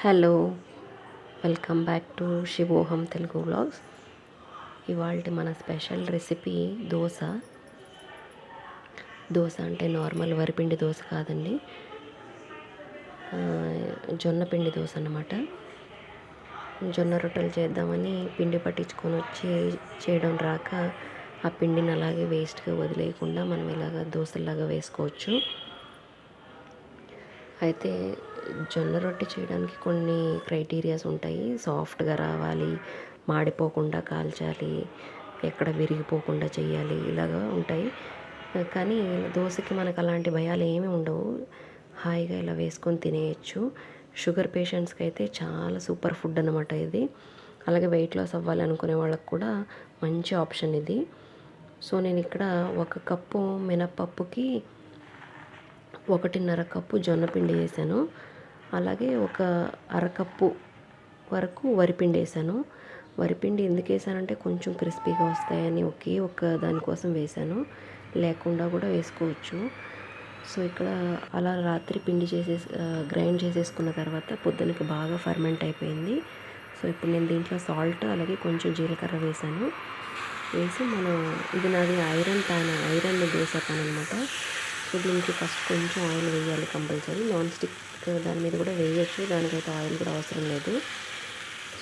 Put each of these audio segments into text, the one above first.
Hello, welcome back to Shivoham Telugu vlogs. ఇవాళ మన special recipe dosa. Dosa అంటే నార్మల్ వరిపిండి దోశ కాదండి, జొన్న పిండి దోశ అన్నమాట. జొన్న రొట్టెలు చేద్దామని పిండి పట్టించుకొని వచ్చి చేయడం రాక ఆ పిండిని అలాగే వేస్ట్గా వదిలేయకుండా మనం ఇలాగ దోశలాగా వేసుకోవచ్చు. అయితే జొన్న రొట్టె చేయడానికి కొన్ని క్రైటీరియాస్ ఉంటాయి. సాఫ్ట్గా రావాలి, మాడిపోకుండా కాల్చాలి, ఎక్కడ విరిగిపోకుండా చేయాలి, ఇలాగా ఉంటాయి. కానీ దోశకి మనకు అలాంటి భయాలు ఏమీ ఉండవు. హాయిగా ఇలా వేసుకొని తినేయచ్చు. షుగర్ పేషెంట్స్కి అయితే చాలా సూపర్ ఫుడ్ అనమాట ఇది. అలాగే వెయిట్ లాస్ అవ్వాలి అనుకునే వాళ్ళకి కూడా మంచి ఆప్షన్ ఇది. సో నేను ఇక్కడ 1 కప్పు మినప్పప్పుకి 1.5 కప్పు జొన్నపిండి వేసాను. అలాగే ఒక అరకప్పు వరకు వరిపిండి వేసాను. వరిపిండి ఎందుకు వేసానంటే కొంచెం క్రిస్పీగా వస్తాయని ఒక్క దానికోసం వేసాను, లేకుండా కూడా వేసుకోవచ్చు. సో ఇక్కడ అలా రాత్రి పిండి గ్రైండ్ చేసేసుకున్న తర్వాత పొద్దునకి బాగా ఫర్మెంట్ అయిపోయింది. సో ఇప్పుడు నేను దీంట్లో సాల్ట్ అలాగే కొంచెం జీలకర్ర వేసాను. వేసి ఇది నాది ఐరన్ దోశ పాన్ అనమాట. సో దీనికి ఫస్ట్ కొంచెం ఆయిల్ వేయాలి కంపల్సరీ. నాన్ స్టిక్ దాని మీద కూడా వేయచ్చు, దానికైతే ఆయిల్ కూడా అవసరం లేదు.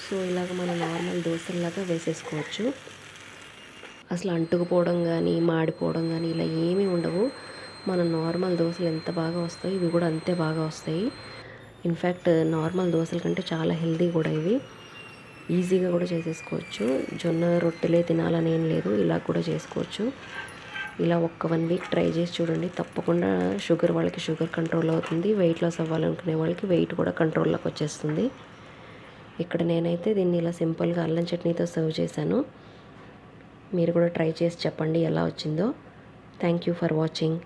సో ఇలాగ మనం నార్మల్ దోశల్లాగా వేసేసుకోవచ్చు. అసలు అంటుకుపోవడం కానీ మాడిపోవడం కానీ ఇలా ఏమీ ఉండవు. మన నార్మల్ దోశలు ఎంత బాగా వస్తాయి, ఇవి కూడా అంతే బాగా వస్తాయి. ఇన్ఫ్యాక్ట్ నార్మల్ దోశల కంటే చాలా హెల్దీ కూడా ఇవి. ఈజీగా కూడా చేసేసుకోవచ్చు. జొన్న రొట్టెలే తినాలని ఏం లేదు, ఇలా కూడా చేసుకోవచ్చు. ఇలా 1 వీక్ ట్రై చేసి చూడండి. తప్పకుండా వాళ్ళకి షుగర్ కంట్రోల్ అవుతుంది. వెయిట్ లాస్ అవ్వాలనుకునే వాళ్ళకి వెయిట్ కూడా కంట్రోల్లోకి వచ్చేస్తుంది. ఇక్కడ నేనైతే దీన్ని ఇలా సింపుల్గా అల్లం చట్నీతో సర్వ్ చేశాను. మీరు కూడా ట్రై చేసి చెప్పండి ఎలా వచ్చిందో. Thank you for watching.